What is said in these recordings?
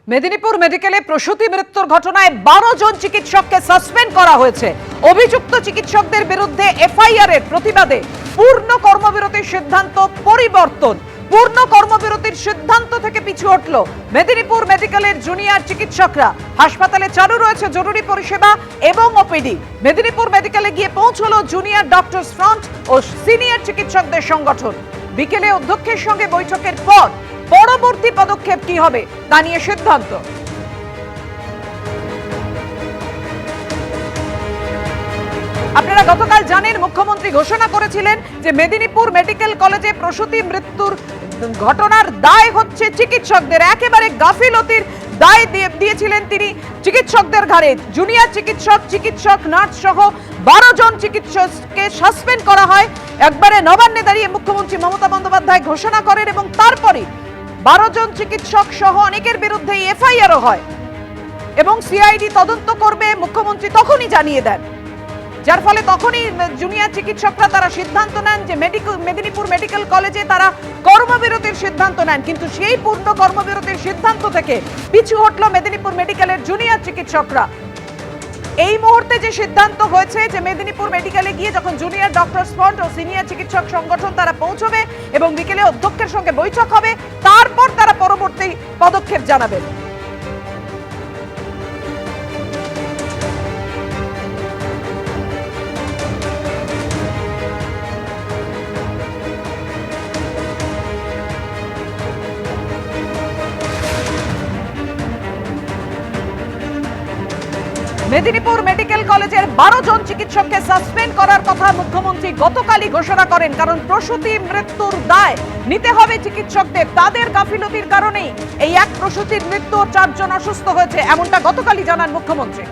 মেদিনীপুর মেডিকেলে প্রসূতি মৃত্যুর ঘটনায় 12 জন চিকিৎসককে সাসপেন্ড করা হয়েছে। অভিযুক্ত চিকিৎসকদের বিরুদ্ধে এফআইআর এর প্রতিবাদে পূর্ণ কর্মবিরতির সিদ্ধান্ত পরিবর্তন। পূর্ণ কর্মবিরতির সিদ্ধান্ত থেকে পিছু হটল মেদিনীপুর মেডিকেলের জুনিয়র চিকিৎসকরা। হাসপাতালে চালু রয়েছে জরুরি পরিষেবা এবং ওপিডি। মেদিনীপুর মেডিকেলে গিয়ে পৌঁছলো জুনিয়র ডক্টরস ফ্রন্ট ও সিনিয়র চিকিৎসকদের সংগঠন। বিকেলে অধ্যক্ষের সঙ্গে বৈঠকের পর পরবর্তী পদক্ষেপ কি হবে তা নিয়ে সিদ্ধান্ত। আপনারা গতকাল জানেন মুখ্যমন্ত্রী ঘোষণা করেছিলেন যে মেদিনীপুর মেডিকেল কলেজে প্রসূতি মৃত্যুর ঘটনার দায় হচ্ছে চিকিৎসকদের। একেবারে গাফিলতির দায় দিয়েছিলেন তিনি চিকিৎসকদের ঘাড়ে। জুনিয়র চিকিৎসক নার্স সহ 12 জন চিকিৎসককে সাসপেন্ড করা হয়। একবারে নবান্নে দাঁড়িয়ে মুখ্যমন্ত্রী মমতা বন্দ্যোপাধ্যায় ঘোষণা করেন এবং তারপরে 12 জন চিকিৎসক সহ অনেকের বিরুদ্ধে এফআইআরও হয় এবং সিআইডি তদন্ত করবে মুখ্যমন্ত্রী তখনই জানিয়ে দেন। যার ফলে তখনই জুনিয়র চিকিৎসকরা তারা সিদ্ধান্ত নেন যে মেদিনীপুর মেডিকেল কলেজে তারা কর্মবিরতির সিদ্ধান্ত নেন। কিন্তু সেই পূর্ণ কর্মবিরতির সিদ্ধান্ত থেকে পিছু হটল মেদিনীপুর মেডিকেলের জুনিয়র চিকিৎসকরা। এই মুহূর্তে যে সিদ্ধান্ত হয়েছে যে মেদিনীপুর মেডিকেলে গিয়ে যখন জুনিয়র ডক্টরস ফ্রন্ট ও সিনিয়র চিকিৎসক সংগঠন তারা পৌঁছবে এবং বিকেলে অধ্যক্ষের সঙ্গে বৈঠক হবে, তারপর তারা পরবর্তী পদক্ষেপ জানাবেন। মেদিনীপুর মেডিকেল কলেজের 12 জন চিকিৎসককে সাসপেন্ড করার কথা মুখ্যমন্ত্রী গতকালই ঘোষণা করেন। কারণ প্রসূতি মৃত্যুর দায় নিতে হবে চিকিৎসকদের। তাদের গাফিলতির কারণেই এই এক প্রসূতির মৃত্যু, 4 জন অসুস্থ হয়েছে, এমনটা গতকালই জানান মুখ্যমন্ত্রী।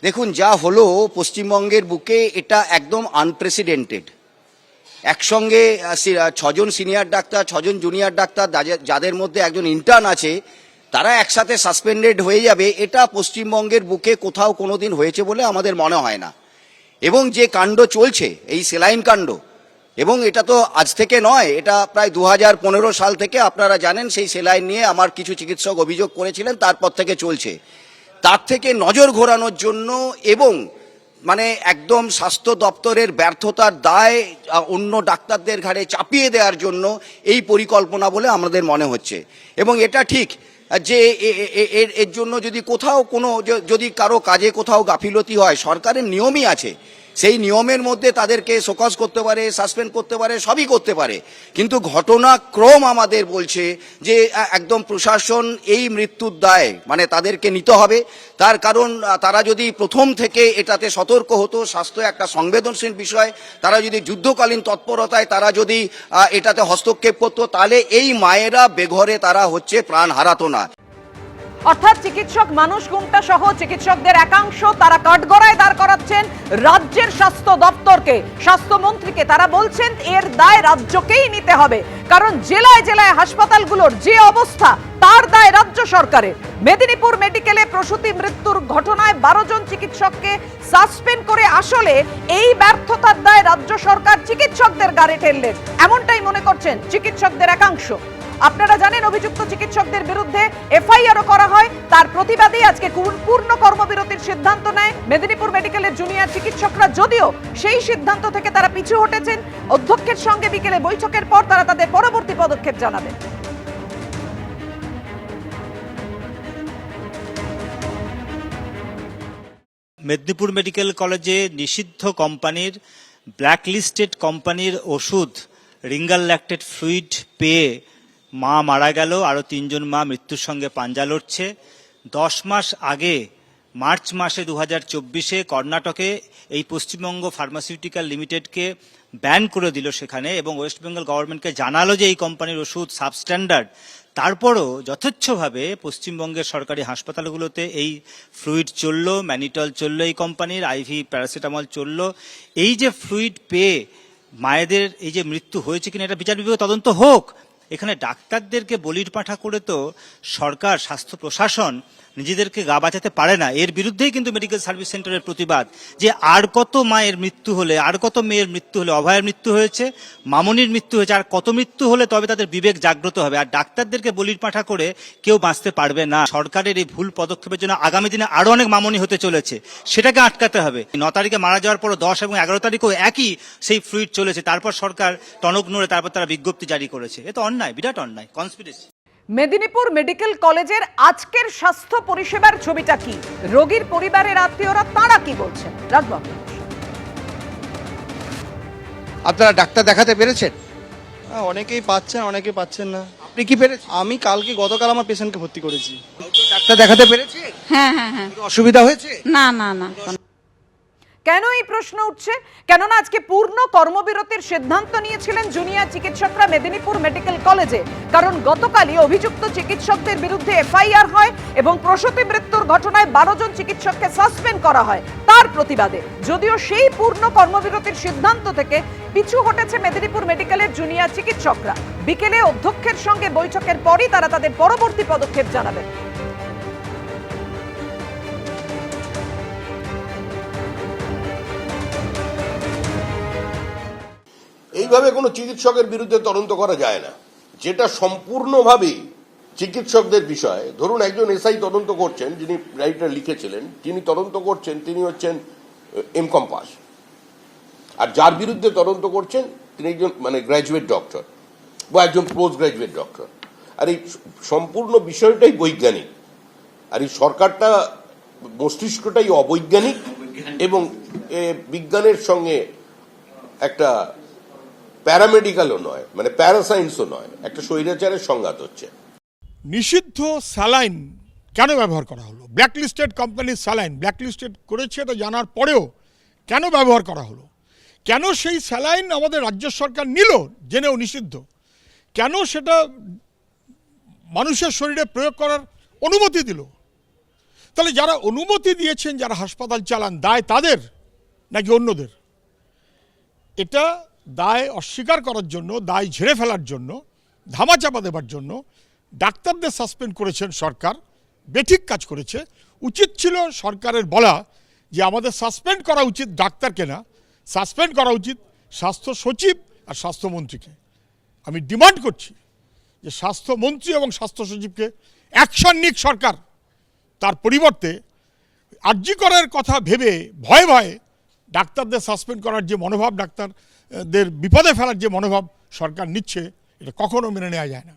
দেখুন, যা হলো পশ্চিমবঙ্গের বুকে এটা একদম আনপ্রেসিডেন্টেড। একসঙ্গে 6 জন সিনিয়র ডাক্তার, 6 জন জুনিয়র ডাক্তার, যাদের মধ্যে একজন ইন্টার্ন আছে, তারা একসাথে সাসপেন্ডেড হয়ে যাবে, এটা পশ্চিমবঙ্গের বুকে কোথাও কোনোদিন হয়েছে বলে আমাদের মনে হয় না। এবং যে কাণ্ড চলছে, এই সেলাইন কাণ্ড, এবং এটা তো আজ থেকে নয়, এটা প্রায় 2015 সাল থেকে আপনারা জানেন সেই সেলাইন নিয়ে আমার কিছু চিকিৎসক অভিযোগ করেছিলেন, তারপর থেকে চলছে। তার থেকে নজর ঘোরানোর জন্য এবং মানে একদম স্বাস্থ্য দপ্তরের ব্যর্থতার দায় অন্য ডাক্তারদের ঘাড়ে চাপিয়ে দেওয়ার জন্য এই পরিকল্পনা বলে আমাদের মনে হচ্ছে। এবং এটা ঠিক যে এর জন্য যদি কোথাও যদি কারো কাজে কোথাও গাফিলতি হয়, সরকারের নিয়মই আছে, সেই নিয়মের মধ্যে তাদেরকে শোকজ করতে পারে, সাসপেন্ড করতে পারে, সবই করতে পারে। কিন্তু ঘটনাক্রম আমাদের বলছে যে একদম প্রশাসন এই মৃত্যুর দায় মানে তাদেরকে নিতে হবে। তার কারণ তারা যদি প্রথম থেকে এটাতে সতর্ক হতো, স্বাস্থ্য একটা সংবেদনশীল বিষয়, তারা যদি যুদ্ধকালীন তৎপরতায় তারা যদি এটাতে হস্তক্ষেপ করতো, তাহলে এই মায়েরা বেঘরে তারা প্রাণ হারাতো না। অর্থাৎ চিকিৎসক মানুষ গুণটা সহ চিকিৎসকদের একাংশ তারা কাঠগড়ায় দাঁড় করাচ্ছেন রাজ্যের স্বাস্থ্য দপ্তরকে, স্বাস্থ্যমন্ত্রীকে। তারা বলছেন এর দায় রাজ্যকেই নিতে হবে, কারণ জেলায় জেলায় হাসপাতালগুলোর যে অবস্থা তার দায় রাজ্য সরকারের। মেদিনীপুর মেডিকেলে প্রসূতি মৃত্যুর ঘটনায় 12 জন চিকিৎসককে সাসপেন্ড করে আসলে এই ব্যর্থতার দায় রাজ্য সরকার চিকিৎসকদের ঘাড়ে ঠেললেন, এমনটাই মনে করছেন চিকিৎসকদের একাংশ। আপনারা জানেন অভিযুক্ত চিকিৎসকদের বিরুদ্ধে এফআইআরও করা হয়। তার প্রতিবাদে আজকে পূর্ণ কর্মবিরতির সিদ্ধান্ত নেয় মেদিনীপুর মেডিকেলের জুনিয়র চিকিৎসকরা। যদিও সেই সিদ্ধান্ত থেকে তারা পিছু হটেছেন, অধ্যক্ষের সঙ্গে বিকেলে বৈঠকের পর তারা তাদের পরবর্তী পদক্ষেপ জানাবেন। মেদিনীপুর মেডিকেল কলেজে নিষিদ্ধ কোম্পানির, ব্ল্যাকলিস্টেড কোম্পানির ওষুধ রিঙ্গাল ল্যাকটেড ফ্লুইড পেয়ে মা মারা গেল, আরও 3 জন মা মৃত্যুর সঙ্গে পাঞ্জা লড়ছে। 10 মাস আগে মার্চ মাসে 2024-এ কর্ণাটকে এই পশ্চিমবঙ্গ ফার্মাসিউটিক্যাল লিমিটেডকে ব্যান করে দিল সেখানে, এবং ওয়েস্ট বেঙ্গল গভর্নমেন্টকে জানালো যে এই কোম্পানির ওষুধ সাবস্ট্যান্ডার্ড। তারপরও যথেচ্ছভাবে পশ্চিমবঙ্গের সরকারি হাসপাতালগুলোতে এই ফ্লুইড চলল, ম্যানিটল চলল এই কোম্পানির, আইভি প্যারাসিটামল চলল। এই যে ফ্লুইড পেয়ে মায়েদের এই যে মৃত্যু হয়েছে কিনা এটা বিচার বিভাগীয় তদন্ত হোক। এখানে ডাক্তারদেরকে বলির পাঠা করে তো সরকার, স্বাস্থ্য প্রশাসন নিজেদেরকে গা বাঁচাতে পারে না, এর বিরুদ্ধেই কিন্তু মেডিকেল সার্ভিস সেন্টারের প্রতিবাদ। যে আর কত মায়ের মৃত্যু হলে, আর কত মেয়ের মৃত্যু হলে, অভয়ের মৃত্যু হয়েছে, মামনির মৃত্যু হয়েছে, আর কত মৃত্যু হলে তবে তাদের বিবেক জাগ্রত হবে। আর ডাক্তারদেরকে বলির পাঁঠা করে কেউ বাঁচতে পারবে না। সরকারের এই ভুল পদক্ষেপের জন্য আগামী দিনে আরো অনেক মামনি হতে চলেছে, সেটাকে আটকাতে হবে। 9 তারিখে মারা যাওয়ার পর 10 এবং 11 তারিখেও একই সেই ফ্লুইড চলেছে, তারপর সরকার টনক নড়ে তারপর তারা বিজ্ঞপ্তি জারি করেছে। এ তো অন্যায়, বিরাট অন্যায়, কনস্পিরেসি। মেদিনীপুর মেডিকেল কলেজের আজকের স্বাস্থ্য পরিষেবার ছবিটা কি, রোগীর পরিবারের আত্মীয়রা তারা কি বলছেন? রাজবাবু, আপনারা ডাক্তার দেখাতে পেরেছেন? অনেকেই পাচ্ছেন, অনেকে পাচ্ছেন না। আপনি কি পেরেছেন? আমি গতকাল আমার পেশেন্টকে ভর্তি করেছি। ডাক্তার দেখাতে পেরেছে? হ্যাঁ হ্যাঁ হ্যাঁ। কোনো অসুবিধা হয়েছে? না না না। কেন এই প্রশ্ন উঠছে? কেননা আজকে পূর্ণ কর্মবিরতির সিদ্ধান্ত নিয়েছিলেন জুনিয়র চিকিৎসকরা মেদিনীপুর মেডিকেল কলেজে। কারণ গতকালই অভিযুক্ত চিকিৎসকদের বিরুদ্ধে এফআইআর হয় এবং প্রসূতি মৃত্যুর ঘটনায় 12 জন চিকিৎসককে সাসপেন্ড করা হয় তার প্রতিবাদে। যদিও সেই পূর্ণ কর্মবিরতির সিদ্ধান্ত থেকে পিছু হটেছে মেদিনীপুর মেডিকেলের জুনিয়র চিকিৎসকরা। বিকেলে অধ্যক্ষের সঙ্গে বৈঠকের পরই তারা তাদের পরবর্তী পদক্ষেপ জানাবেন। এইভাবে কোনো চিকিৎসকের বিরুদ্ধে তদন্ত করা যায় না, যেটা সম্পূর্ণভাবেই চিকিৎসকদের বিষয়। ধরুন একজন এসআই তদন্ত করছেন, যিনি রাইটার লিখেছিলেন, যিনি তদন্ত করছেন তিনি হচ্ছেন এমকম পাস, আর যার বিরুদ্ধে তদন্ত করছেন তিনি একজন গ্র্যাজুয়েট ডক্টর বা একজন পোস্ট গ্র্যাজুয়েট ডক্টর। আর এই সম্পূর্ণ বিষয়টাই বৈজ্ঞানিক, আর এই সরকারটা মস্তিষ্কটাই অবৈজ্ঞানিক এবং বিজ্ঞানের সঙ্গে একটা প্যারামেডিক্যালও নয়, প্যারাসায়েন্সও নয়, একটা স্বৈরাচারের সংঘাত হচ্ছে। নিষিদ্ধ স্যালাইন কেন ব্যবহার করা হলো? ব্ল্যাকলিস্টেড কোম্পানির স্যালাইন ব্ল্যাকলিস্টেড করেছে এটা জানার পরেও কেন ব্যবহার করা হলো? কেন সেই স্যালাইন আমাদের রাজ্য সরকার নিল জেনেও নিষিদ্ধ? কেন সেটা মানুষের শরীরে প্রয়োগ করার অনুমতি দিল? তাহলে যারা অনুমতি দিয়েছেন, যারা হাসপাতাল চালান, দায় তাদের নাকি অন্যদের? এটা দায় অস্বীকার করার জন্য, দায় ঝেড়ে ফেলার জন্য, ধামাচাপা দেবার জন্য ডাক্তারদের সাসপেন্ড করেছেন সরকার। বেঠিক কাজ করেছে। উচিত ছিল সরকারের বলা যে আমাদের সাসপেন্ড করা উচিত ডাক্তারকে না, সাসপেন্ড করা উচিত স্বাস্থ্য সচিব আর স্বাস্থ্যমন্ত্রীকে। আমি ডিমান্ড করছি যে স্বাস্থ্যমন্ত্রী এবং স্বাস্থ্য সচিবকে অ্যাকশন নিক সরকার। তার পরিবর্তে আরজি করার কথা ভেবে ভয়ে ভয়ে ডাক্তারদের সাসপেন্ড করার যে মনোভাব, ডাক্তারদের বিপদে ফেলার যে মনোভাব সরকার নিচ্ছে, এটা কখনো মেনে নেওয়া যায় না।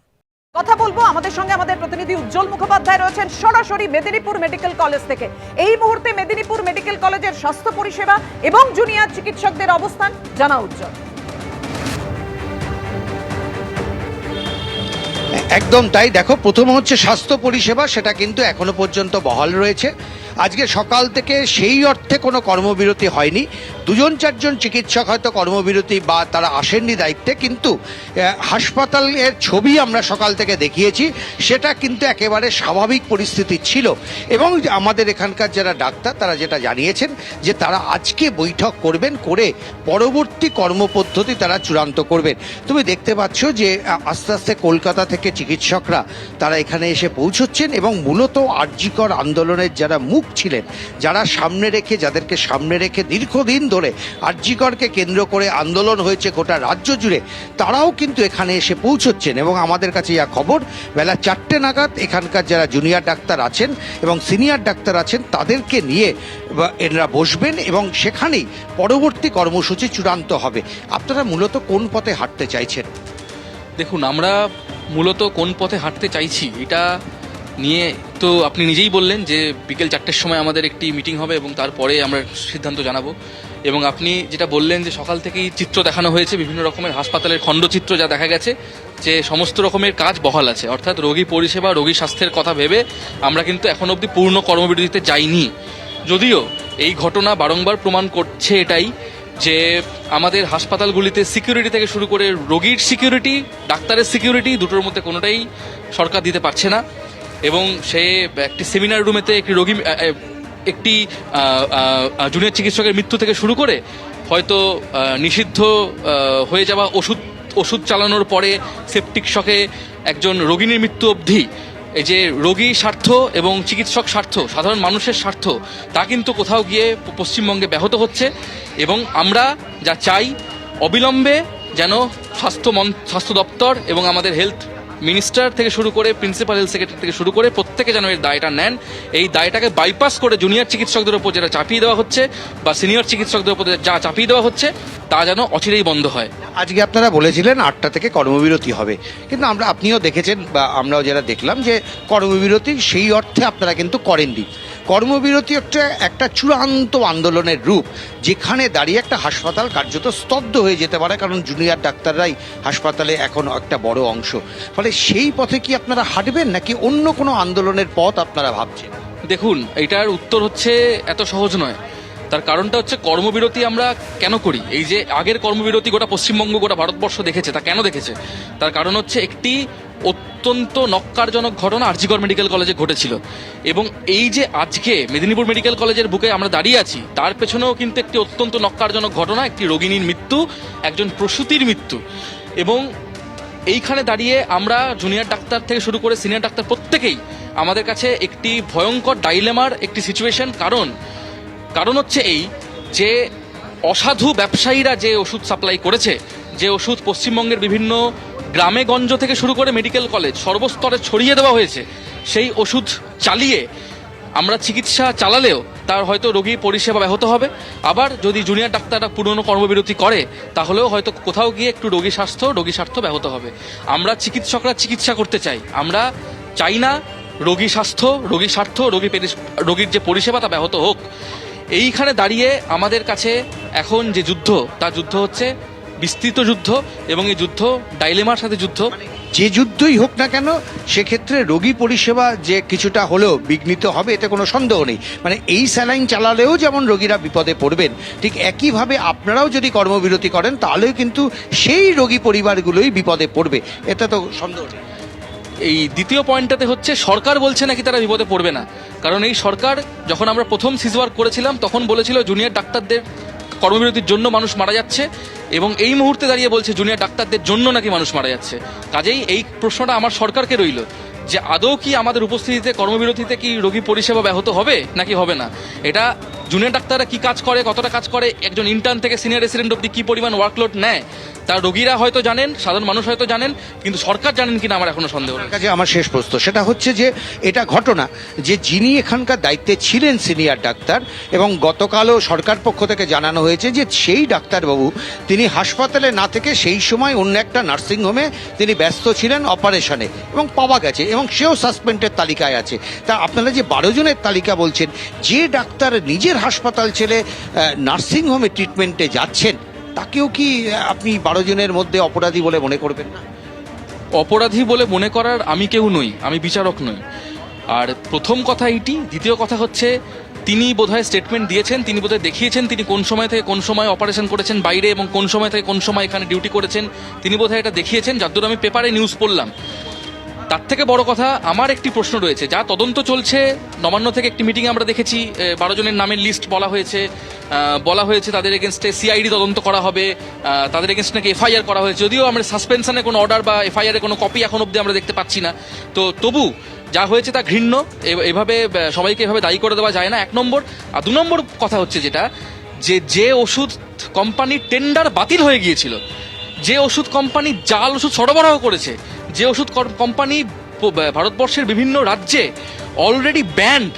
কথা বলবো আমাদের সঙ্গে আমাদের প্রতিনিধি উজ্জ্বল মুখোপাধ্যায় রয়েছেন সরাসরি মেদিনীপুর মেডিকেল কলেজ থেকে। এই মুহূর্তে মেদিনীপুর মেডিকেল কলেজের স্বাস্থ্য পরিষেবা এবং জুনিয়র চিকিৎসকদের অবস্থান জানা উজ্জ্বল। একদম তাই। দেখো, প্রথম হচ্ছে স্বাস্থ্য পরিষেবা, সেটা কিন্তু এখনো পর্যন্ত বহাল রয়েছে। আজকে সকাল থেকে সেই অর্থে কোনো কর্মবিরতি হয়নি। 2-4জন চিকিৎসক হয়তো কর্মবিরতি বা তারা আসেননি দায়িত্বে, কিন্তু হাসপাতালের ছবি আমরা সকাল থেকে দেখিয়েছি, সেটা কিন্তু একেবারে স্বাভাবিক পরিস্থিতি ছিল। এবং আমাদের এখানকার যারা ডাক্তার তারা যেটা জানিয়েছেন যে তারা আজকে বৈঠক করবেন, করে পরবর্তী কর্মপদ্ধতি তারা চূড়ান্ত করবেন। তুমি দেখতে পাচ্ছ যে আস্তে আস্তে কলকাতা থেকে চিকিৎসকরা তারা এখানে এসে পৌঁছচ্ছেন এবং মূলত আরজিকর আন্দোলনের যারা মুখ ছিলেন, যারা সামনে রেখে, যাদেরকে সামনে রেখে দীর্ঘদিন ধরে আরজিকরকে কেন্দ্র করে আন্দোলন হয়েছে গোটা রাজ্য জুড়ে, তারাও কিন্তু এখানে এসে পৌঁছচ্ছেন। এবং আমাদের কাছে যা খবর, বেলা 4টে নাগাদ এখানকার যারা জুনিয়র ডাক্তার আছেন এবং সিনিয়র ডাক্তার আছেন তাদেরকে নিয়ে এনারা বসবেন এবং সেখানেই পরবর্তী কর্মসূচি চূড়ান্ত হবে। আপনারা মূলত কোন পথে হাঁটতে চাইছেন? দেখুন, আমরা মূলত কোন পথে হাঁটতে চাইছি এটা নিয়ে তো আপনি নিজেই বললেন যে বিকেল 4টের সময় আমাদের একটি মিটিং হবে এবং তারপরে আমরা সিদ্ধান্ত জানাবো। এবং আপনি যেটা বললেন যে সকাল থেকেই চিত্র দেখানো হয়েছে, বিভিন্ন রকমের হাসপাতালের খণ্ডচিত্র, যা দেখা গেছে যে সমস্ত রকমের কাজ বহাল আছে। অর্থাৎ রোগী পরিষেবা, রোগী স্বাস্থ্যের কথা ভেবে আমরা কিন্তু এখন অবধি পূর্ণ কর্মবিরতিতে যাইনি। যদিও এই ঘটনা বারংবার প্রমাণ করছে এটাই যে আমাদের হাসপাতালগুলিতে সিকিউরিটি থেকে শুরু করে রোগীর সিকিউরিটি, ডাক্তারের সিকিউরিটি, দুটোর মধ্যে কোনোটাই সরকার দিতে পারছে না। এবং সে একটি সেমিনার রুমেতে একটি জুনিয়র চিকিৎসকের মৃত্যু থেকে শুরু করে হয়তো নিষিদ্ধ হয়ে যাওয়া ওষুধ চালানোর পরে সেপটিক শকে একজন রোগিনীর মৃত্যু অবধি এই যে রোগী স্বার্থ এবং চিকিৎসক স্বার্থ, সাধারণ মানুষের স্বার্থ, তা কিন্তু কোথাও গিয়ে পশ্চিমবঙ্গে ব্যাহত হচ্ছে। এবং আমরা যা চাই, অবিলম্বে যেন স্বাস্থ্য দপ্তর এবং আমাদের হেলথ মিনিস্টার থেকে শুরু করে প্রিন্সিপাল হেলথ সেক্রেটারি থেকে শুরু করে প্রত্যেকে যেন এর দায়টা নেন। এই দায়টাকে বাইপাস করে জুনিয়র চিকিৎসকদের উপর যেটা চাপিয়ে দেওয়া হচ্ছে বা সিনিয়র চিকিৎসকদের উপর যা চাপিয়ে দেওয়া হচ্ছে, তা যেন অচিরেই বন্ধ হয়। আজকে আপনারা বলেছিলেন 8টা থেকে কর্মবিরতি হবে, কিন্তু আপনিও দেখেছেন বা আমরাও যারা দেখলাম যে কর্মবিরতি সেই অর্থে আপনারা কিন্তু করেননি। কর্মবিরতি একটা চূড়ান্ত আন্দোলনের রূপ, যেখানে দাঁড়িয়ে একটা হাসপাতাল কার্যত স্তব্ধ হয়ে যেতে পারে, কারণ জুনিয়র ডাক্তাররাই হাসপাতালে এখন একটা বড় অংশ। ফলে সেই পথে কি আপনারা হাঁটবেন, নাকি অন্য কোনো আন্দোলনের পথ আপনারা ভাবছেন? দেখুন, এটার উত্তর হচ্ছে এত সহজ নয়। তার কারণটা হচ্ছে কর্মবিরতি আমরা কেন করি। এই যে আগের কর্মবিরতি গোটা পশ্চিমবঙ্গ, গোটা ভারতবর্ষ দেখেছে, তা কেন দেখেছে? তার কারণ হচ্ছে একটি অত্যন্ত নক্কারজনক ঘটনা আরজিকর মেডিকেল কলেজে ঘটেছিল। এবং এই যে আজকে মেদিনীপুর মেডিকেল কলেজের বুকে আমরা দাঁড়িয়ে আছি, তার পেছনেও কিন্তু একটি অত্যন্ত নক্কারজনক ঘটনা, একটি রোগিনীর মৃত্যু, একজন প্রসূতির মৃত্যু। এবং এইখানে দাঁড়িয়ে আমরা জুনিয়র ডাক্তার থেকে শুরু করে সিনিয়র ডাক্তার প্রত্যেকেই আমাদের কাছে একটি ভয়ঙ্কর ডাইলেমার একটি সিচুয়েশন। কারণ হচ্ছে এই যে অসাধু ব্যবসায়ীরা যে ওষুধ সাপ্লাই করেছে, যে ওষুধ পশ্চিমবঙ্গের বিভিন্ন গ্রামে গঞ্জ থেকে শুরু করে মেডিকেল কলেজ সর্বস্তরে ছড়িয়ে দেওয়া হয়েছে, সেই ওষুধ চালিয়ে আমরা চিকিৎসা চালালেও তার হয়তো রোগী পরিষেবা ব্যাহত হবে। আবার যদি জুনিয়র ডাক্তাররা পুরনো কর্মবিরতি করে, তাহলেও হয়তো কোথাও গিয়ে একটু রোগী স্বার্থ ব্যাহত হবে। আমরা চিকিৎসকরা চিকিৎসা করতে চাই, আমরা চাই না রোগী স্বার্থ রোগীর যে পরিষেবা তা ব্যাহত হোক। এইখানে দাঁড়িয়ে আমাদের কাছে এখন যে যুদ্ধ, তা যুদ্ধ হচ্ছে বিস্তৃত যুদ্ধ, এবং এই যুদ্ধ ডাইলেমার সাথে যুদ্ধ। যে যুদ্ধই হোক না কেন, সেক্ষেত্রে রোগী পরিষেবা যে কিছুটা হলেও বিঘ্নিত হবে, এতে কোনো সন্দেহ নেই। এই স্যালাইন চালালেও যেমন রোগীরা বিপদে পড়বেন, ঠিক একইভাবে আপনারাও যদি কর্মবিরতি করেন, তাহলেও কিন্তু সেই রোগী পরিবারগুলোই বিপদে পড়বে, এতে তো সন্দেহ নেই। এই দ্বিতীয় পয়েন্টটাতে হচ্ছে সরকার বলছে নাকি তারা বিপদে পড়বে না। কারণ এই সরকার যখন আমরা প্রথম সিজওয়ার্ক করেছিলাম, তখন বলেছিল জুনিয়র ডাক্তারদের কর্মবিরতির জন্য মানুষ মারা যাচ্ছে, এবং এই মুহূর্তে দাঁড়িয়ে বলছে জুনিয়র ডাক্তারদের জন্য নাকি মানুষ মারা যাচ্ছে। কাজেই এই প্রশ্নটা আমার সরকারকে রইল যে আদৌ কি আমাদের উপস্থিতিতে কর্মবিরতিতে কি রোগী পরিষেবা ব্যাহত হবে নাকি হবে না। এটা জুনিয়র ডাক্তাররা কি কাজ করে, কতটা কাজ করে, একজন ইন্টার্ন থেকে সিনিয়র রেসিডেন্ট অব্দি কি পরিমাণ ওয়ার্কলোড নেয়, তার রোগীরা হয়তো জানেন, সাধারণ মানুষ হয়তো জানেন, কিন্তু সরকার জানেন কিনা আমার এখনো সন্দেহ। কাছে আমার শেষ প্রশ্ন সেটা হচ্ছে যে এটা ঘটনা যে যিনি এখানকার দায়িত্বে ছিলেন সিনিয়র ডাক্তার, এবং গতকালও সরকার পক্ষ থেকে জানানো হয়েছে যে সেই ডাক্তারবাবু তিনি হাসপাতালে না থেকে সেই সময় অন্য একটা নার্সিংহোমে তিনি ব্যস্ত ছিলেন অপারেশনে, এবং পাওয়া গেছে, এবং সেও সাসপেন্ডের তালিকায় আছে। তা আপনারা যে 12 জনের তালিকা বলছেন, যে ডাক্তার নিজের হাসপাতাল ছেড়ে নার্সিংহোমে ট্রিটমেন্টে যাচ্ছেন, তাকেও কি আপনি 12 জনের মধ্যে অপরাধী বলে মনে করবেন না? অপরাধী বলে মনে করার আমি কেউ নই, আমি বিচারক নই। আর প্রথম কথা এইটি। দ্বিতীয় কথা হচ্ছে তিনি বোধহয় স্টেটমেন্ট দিয়েছেন, তিনি বোধহয় দেখিয়েছেন তিনি কোন সময় থেকে কোন সময় অপারেশন করেছেন বাইরে, এবং কোন সময় থেকে কোন সময় এখানে ডিউটি করেছেন, তিনি বোধহয় এটা দেখিয়েছেন, যতদূর আমি পেপারে নিউজ পড়লাম। তার থেকে বড় কথা, আমার একটি প্রশ্ন রয়েছে, যা তদন্ত চলছে। নবান্ন থেকে একটি মিটিংয়ে আমরা দেখেছি 12 জনের নামের লিস্ট বলা হয়েছে তাদের এগেনস্টে সিআইডি তদন্ত করা হবে, তাদের এগেনস্ট নাকি এফআইআর করা হয়েছে, যদিও আমরা সাসপেনশনে কোনো অর্ডার বা এফআইআর কোনো কপি এখন অব্দি আমরা দেখতে পাচ্ছি না। তো তবু যা হয়েছে তা ঘৃণ্য, এভাবে সবাইকে এভাবে দায়ী করে দেওয়া যায় না, 1 নম্বর। আর 2 নম্বর কথা হচ্ছে যেটা, যে ওষুধ কোম্পানির টেন্ডার বাতিল হয়ে গিয়েছিল, যে ওষুধ কোম্পানি জাল ওষুধ সরবরাহ করেছে, যে ওষুধ কোম্পানি ভারতবর্ষের বিভিন্ন রাজ্যে অলরেডি ব্যান্ড,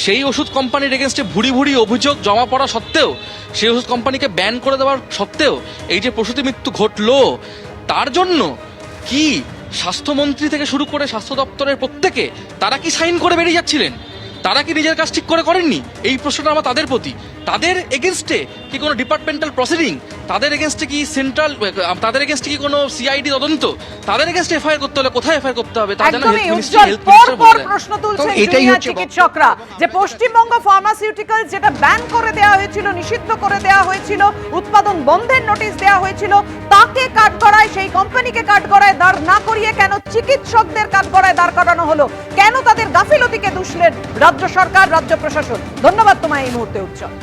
সেই ওষুধ কোম্পানির এগেনস্টে ভুরি অভিযোগ জমা পড়া সত্ত্বেও, সেই ওষুধ কোম্পানিকে ব্যান করে দেওয়ার সত্ত্বেও এই যে প্রসূতি মৃত্যু ঘটলো, তার জন্য কি স্বাস্থ্যমন্ত্রী থেকে শুরু করে স্বাস্থ্য দপ্তরের প্রত্যেকে তারা কি সাইন করে বেরিয়ে যাচ্ছিলেন? তারা কি নিজের কাজ ঠিক করে করেননি? এই প্রশ্নটা আমার তাদের প্রতি। তাদের এগেনস্টে কি কোনো ডিপার্টমেন্টাল প্রসিডিং, তাদের এগেনস্টে কি তাদের এগেনস্টে কি কোনো সিআইডি তদন্ত, তাদের এগেনস্টে এফআইআর করতে হলে কোথায় এফআইআর করতে হবে, তা জানা হেলথ মিনিস্ট্রি প্রশ্ন তুলছেন জুনিয়র চিকিৎসকরা যে পশ্চিমবঙ্গ ফার্মাসিউটিক্যাল যেটা ব্যান করে দেওয়া হয়েছিল, নিষিদ্ধ করে দেওয়া হয়েছিল, উৎপাদন বন্ধের নোটিশ দেওয়া হয়েছিল, তাকে কাঠগড়ায়, সেই কোম্পানিকে কাঠগড়ায় দাঁড় না করিয়ে কেন চিকিৎসকদের কাঠগড়ায় দাঁড় করানো হলো? কেন তাদের গাফিলতিকে দুষলেন রাজ্য সরকার, রাজ্য প্রশাসন? ধন্যবাদ তোমায় এই মুহূর্তে উজ্জ্বল।